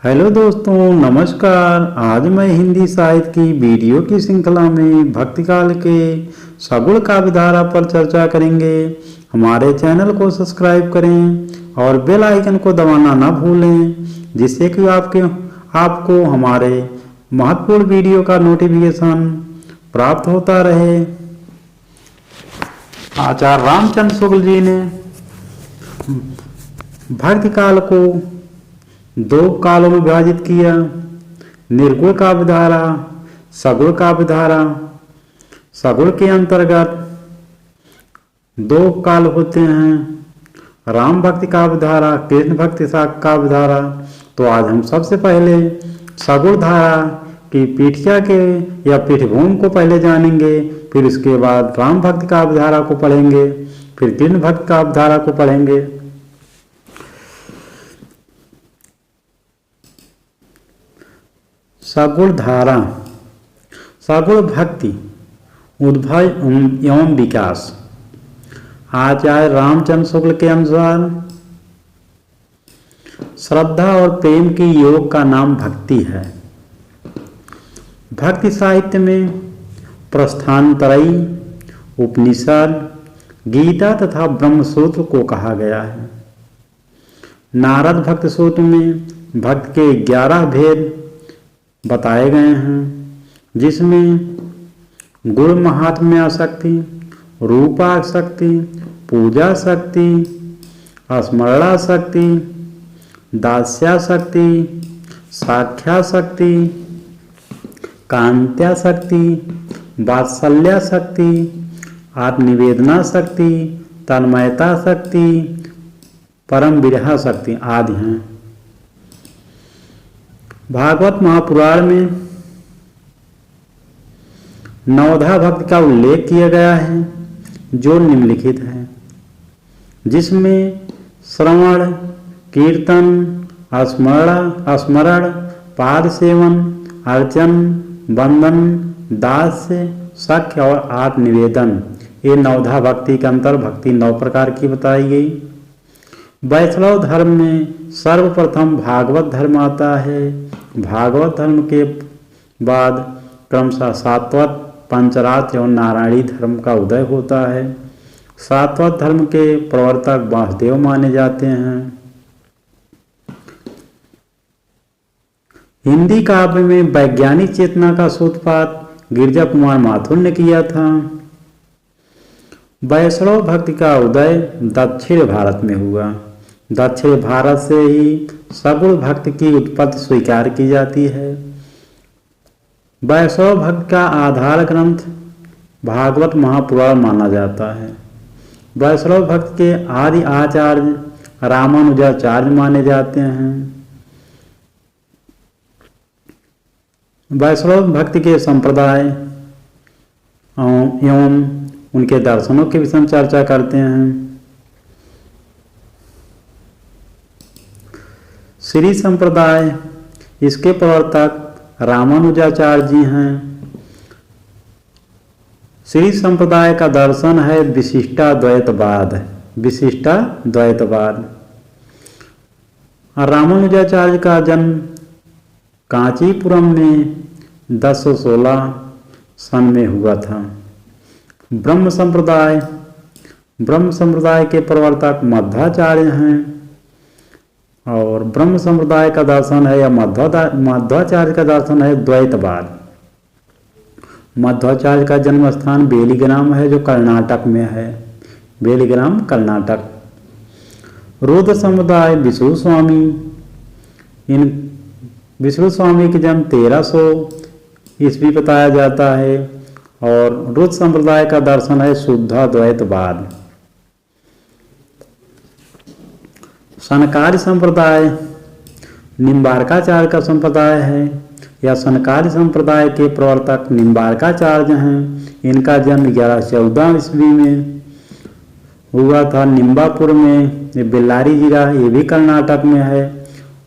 Hello दोस्तों, नमस्कार। आज मैं हिंदी साहित्य की वीडियो की श्रृंखला में भक्ति काल के सगुण काव्य धारा पर चर्चा करेंगे। हमारे चैनल को सब्सक्राइब करें और बेल आइकन को दबाना ना भूलें, जिससे कि आपको हमारे महत्वपूर्ण वीडियो का नोटिफिकेशन प्राप्त होता रहे। आचार्य रामचंद्र शुक्ल जी ने भक्ति काल को दो कालों में विभाजित किया: निर्गुण काव्य धारा, सगुण काव्य धारा। सगुण के अंतर्गत दो काल होते हैं: राम भक्ति काव्य धारा, कृष्ण भक्ति काव्य धारा। तो आज हम सबसे पहले सगुण धारा की पीठिका के या पृष्ठभूमि को पहले जानेंगे, फिर उसके बाद राम भक्ति काव्य धारा को पढ़ेंगे, फिर कृष्ण भक्ति काव्य धारा को पढ़ेंगे। सगुण धारा। सगुण भक्ति उद्भव एवं विकास। आचार्य रामचंद्र शुक्ल के अनुसार श्रद्धा और प्रेम की योग का नाम भक्ति है। भक्ति साहित्य में प्रस्थानत्रयी, उपनिषद, गीता तथा ब्रह्मसूत्र को कहा गया है। नारद भक्ति सूत्र में भक्ति के 11 भेद बताए गए हैं, जिसमें गुण महात्म्य शक्ति, रूपाशक्ति, पूजा शक्ति, स्मरणा शक्ति, दास्या शक्ति, साख्या शक्ति, कांत्या शक्ति, वात्सल्या शक्ति, आत्मनिवेदना शक्ति, तन्मयता शक्ति, परम विरह शक्ति आदि हैं। भागवत महापुराण में नवधा भक्ति का उल्लेख किया गया है, जो निम्नलिखित है, जिसमें श्रवण, कीर्तन, स्मरण, पाद सेवन, अर्चन, बंदन, दास्य, सख्य और आत्मनिवेदन, ये नवधा भक्ति के अंतर भक्ति 9 प्रकार की बताई गई। वैष्णव धर्म में सर्वप्रथम भागवत धर्म आता है। भागवत धर्म के बाद क्रमशः सात्वत, पंचरात्र एवं नारायणी धर्म का उदय होता है। सात्वत धर्म के प्रवर्तक वासुदेव माने जाते हैं। हिंदी काव्य में वैज्ञानिक चेतना का सूत्रपात गिरिजा कुमार माथुर ने किया था। वैष्णव भक्ति का उदय दक्षिण भारत में हुआ। दक्षिण भारत से ही सगुण भक्ति की उत्पत्ति स्वीकार की जाती है। वैष्णव भक्ति का आधार ग्रंथ भागवत महापुराण माना जाता है। वैष्णव भक्ति के आदि आचार्य रामानुजाचार्य माने जाते हैं। वैष्णव भक्ति के संप्रदाय एवं उनके दर्शनों के विषय में चर्चा करते हैं। श्री संप्रदाय, इसके प्रवर्तक रामानुजाचार्य जी हैं। श्री संप्रदाय का दर्शन है विशिष्टाद्वैतवाद। विशिष्टाद्वैतवाद। रामानुजाचार्य का जन्म कांचीपुरम में 1016 सन में हुआ था। ब्रह्म संप्रदाय के प्रवर्तक मध्वाचार्य हैं, और ब्रह्म संप्रदाय का दर्शन है या मध्वाचार्य का दर्शन है द्वैतवाद। मध्वाचार्य का जन्म स्थान बेलीग्राम है, जो कर्नाटक में है। बेलीग्राम, कर्नाटक। रुद्र संप्रदाय विष्णु स्वामी। इन विष्णु स्वामी के जन्म 1300 ईस्वी बताया जाता है, और रुद्र संप्रदाय का दर्शन है शुद्धाद्वैतवाद। सनकादि संप्रदाय निम्बार्काचार्य का संप्रदाय है, या सनकादि संप्रदाय के प्रवर्तक निम्बार्काचार्य हैं। इनका जन्म 1114 ईस्वी में हुआ था, निम्बापुर में। ये बेल्लारी जिला, ये भी कर्नाटक में है।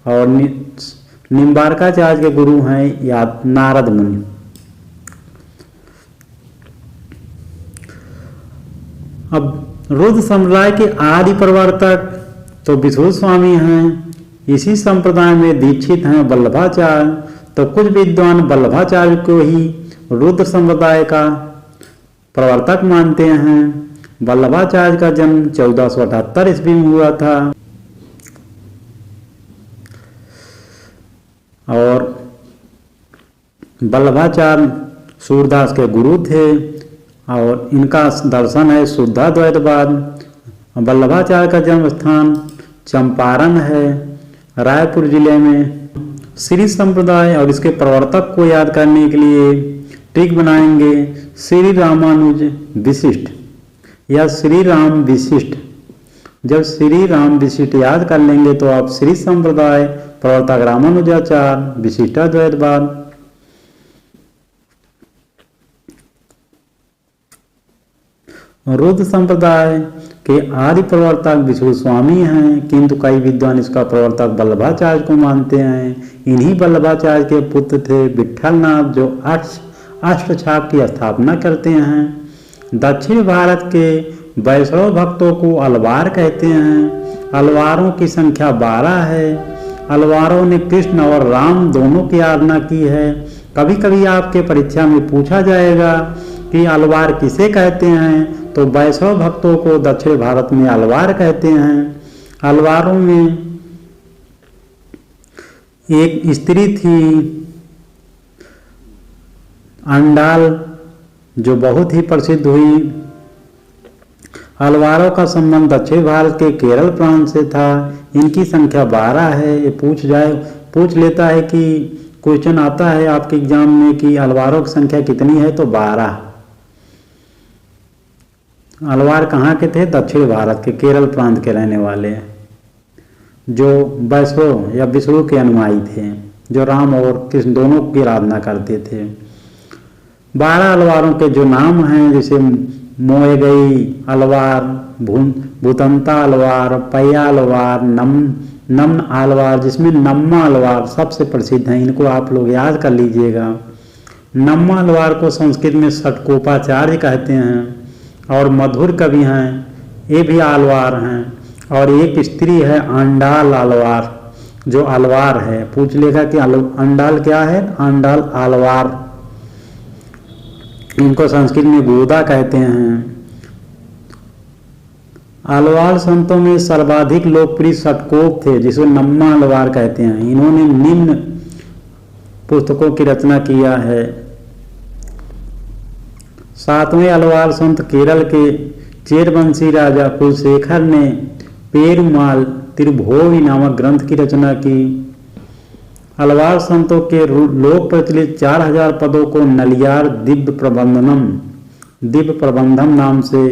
और निम्बार्काचार्य के गुरु हैं या नारद मुनि। अब रुद्र संप्रदाय के आदि प्रवर्तक तो विष्णु स्वामी हैं, इसी संप्रदाय में दीक्षित हैं वल्लभाचार्य, तो कुछ विद्वान वल्लभाचार्य को ही रुद्र संप्रदाय का प्रवर्तक मानते हैं। वल्लभाचार्य का जन्म 1478 ईस्वी में हुआ था और वल्लभाचार्य सूरदास के गुरु थे और इनका दर्शन है शुद्धाद्वैतवाद। वल्लभाचार्य का जन्म स्थान चंपारण है, रायपुर जिले में। श्री संप्रदाय और इसके प्रवर्तक को याद करने के लिए ट्रिक बनाएंगे श्री रामानुज विशिष्ट या श्री राम विशिष्ट। जब श्री राम विशिष्ट याद कर लेंगे तो आप श्री संप्रदाय, प्रवर्तक रामानुजाचार्य, विशिष्टाद्वैतवाद। रुद्र संप्रदाय के आदि प्रवर्तक विष्णु स्वामी हैं, किंतु कई विद्वान इसका प्रवर्तक वल्लभाचार्य को मानते हैं। इन्हीं वल्लभाचार्य के पुत्र थे विट्ठलनाथ, जो अष्टछाप की स्थापना करते हैं। दक्षिण भारत के वैष्णव भक्तों को अलवार कहते हैं। अलवारों की संख्या 12 है। अलवारों ने कृष्ण और राम दोनों की आराधना की है। कभी कभी आपके परीक्षा में पूछा जाएगा कि अलवार किसे कहते हैं, तो वैष्णव भक्तों को दक्षिण भारत में अलवार कहते हैं। अलवारों में एक स्त्री थी अंडाल, जो बहुत ही प्रसिद्ध हुई। अलवारों का संबंध दक्षिण भारत के केरल प्रांत से था। इनकी संख्या 12 है। ये पूछ लेता है कि क्वेश्चन आता है आपके एग्जाम में कि अलवारों की संख्या कितनी है, तो 12। अलवार कहाँ के थे? दक्षिण भारत के केरल प्रांत के रहने वाले, जो वैष्णव या विष्णु के अनुयायी थे, जो राम और कृष्ण दोनों की आराधना करते थे। 12 अलवारों के जो नाम हैं, जैसे मोएगई अलवार, भूतंता अलवार, पैया अलवार, नम्न अलवार, जिसमें नम्मा अलवार सबसे प्रसिद्ध है। इनको आप लोग याद कर लीजिएगा। नम्मा अलवार को संस्कृत में षटकोपाचार्य कहते हैं और मधुर कवि हैं, ये भी अलवार हैं। और एक स्त्री है अंडाल अलवार, जो अलवार है। पूछ लेगा कि अंडाल क्या है? अंडाल अलवार, इनको संस्कृत में गोदा कहते हैं। अलवार संतों में सर्वाधिक लोकप्रिय षटकोप थे, जिसे नम्मा अलवार कहते हैं। इन्होंने निम्न पुस्तकों की रचना किया है। 7वें अलवार संत केरल के चेरवंशी राजा कुलशेखर ने पेरुमाल तिरुभोवी नामक ग्रंथ की रचना की। अलवार संतों के लोक प्रचलित 4000 पदों को नलियार दिव्य प्रबंधम नाम से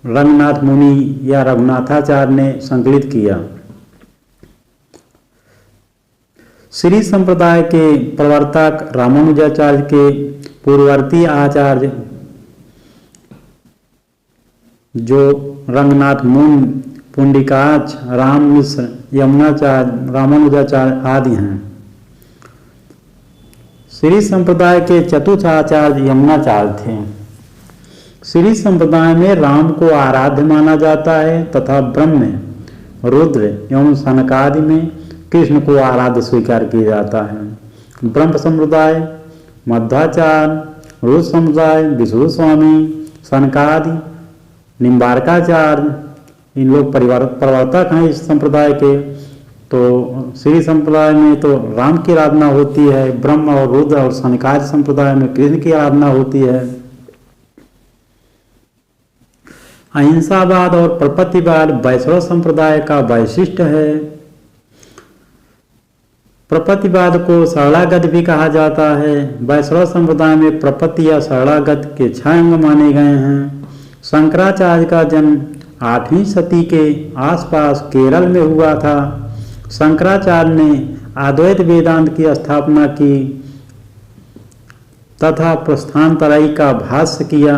रंगनाथ मुनि या रघुनाथाचार्य ने संकलित किया। श्री संप्रदाय के प्रवर्तक रामानुजाचार्य के पूर्ववर्ती आचार्य, जो रंगनाथ मुनि, पुंडिकाच, राम मिश्र, यमुनाचार्य, रामानुजाचार्य आदि हैं। श्री संप्रदाय के चतुर्थ आचार्य यमुनाचार्य थे। श्री संप्रदाय में राम को आराध्य माना जाता है तथा ब्रह्म, रुद्र एवं सनकादि में कृष्ण को आराध्य स्वीकार किया जाता है। ब्रह्म संप्रदाय, मध्वाचार्य, रुद्र संप्रदाय, विष्णु स्वामी, सनकादि, निम्बारकाचार्य, इन लोग प्रवर्तक हैं इस संप्रदाय के। तो श्री संप्रदाय में तो राम की आराधना होती है, ब्रह्म और रुद्र, और सनकादि संप्रदाय में कृष्ण की आराधना होती है। अहिंसावाद और प्रपत्तिवाद वैष्णव संप्रदाय का वैशिष्ट्य है। प्रपत्तिवाद को शरणागत भी कहा जाता है। वैष्णव संप्रदाय में प्रपत्ति या शरणागत के 6 अंग माने गए हैं। शंकराचार्य का जन्म 8वीं सदी के आसपास केरल में हुआ था। शंकराचार्य ने अद्वैत वेदांत की स्थापना की तथा प्रस्थानत्रयी का भाष्य किया।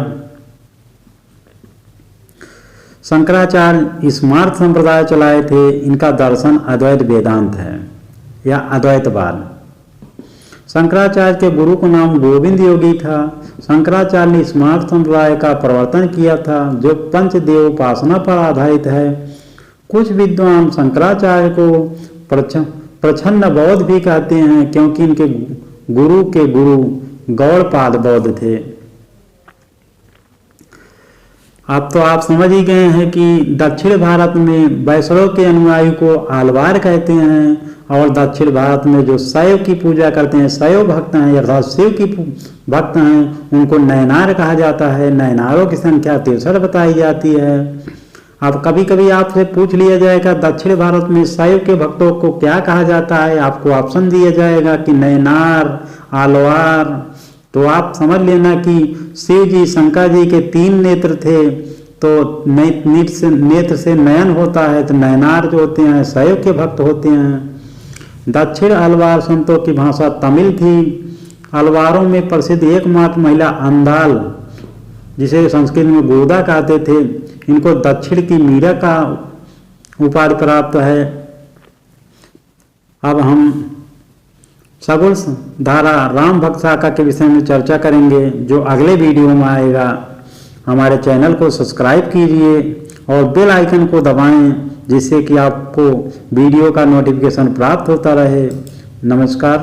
शंकराचार्य स्मार्त संप्रदाय चलाए थे। इनका दर्शन अद्वैत वेदांत है या अद्वैतवाद। शंकराचार्य के गुरु का नाम गोविंद योगी था। शंकराचार्य ने स्मार्त संप्रदाय का प्रवर्तन किया था, जो पंचदेव उपासना पर आधारित है। कुछ विद्वान शंकराचार्य को प्रछन्न बौद्ध भी कहते हैं, क्योंकि इनके गुरु के गुरु गौड़पाद बौद्ध थे। अब तो आप समझ ही गए हैं कि दक्षिण भारत में वैष्णव के अनुयायी को आलवार कहते हैं, और दक्षिण भारत में जो शैव की पूजा करते हैं, शैव भक्त हैं अर्थात शिव की भक्त हैं, उनको नयनार कहा जाता है। नयनारों की संख्या 63 बताई जाती है। अब कभी कभी आपसे पूछ लिया जाएगा दक्षिण भारत में शैव के भक्तों को क्या कहा जाता है, आपको ऑप्शन दिया जाएगा कि नयनार, आलवार। तो आप समझ लेना कि शिव जी शंकर जी के 3 नेत्र थे, तो नेत्र से नयन होता है, तो नयनार जो होते हैं शैव के भक्त होते हैं। दक्षिण अलवार संतों की भाषा तमिल थी। अलवारों में प्रसिद्ध एकमात्र महिला अंदाल, जिसे संस्कृत में गोदा कहते थे, इनको दक्षिण की मीरा का उपाधि प्राप्त है। अब हम सगुण धारा राम भक्त शाखा के विषय में चर्चा करेंगे, जो अगले वीडियो में आएगा। हमारे चैनल को सब्सक्राइब कीजिए और बेल आइकन को दबाएं, जिससे कि आपको वीडियो का नोटिफिकेशन प्राप्त होता रहे। नमस्कार।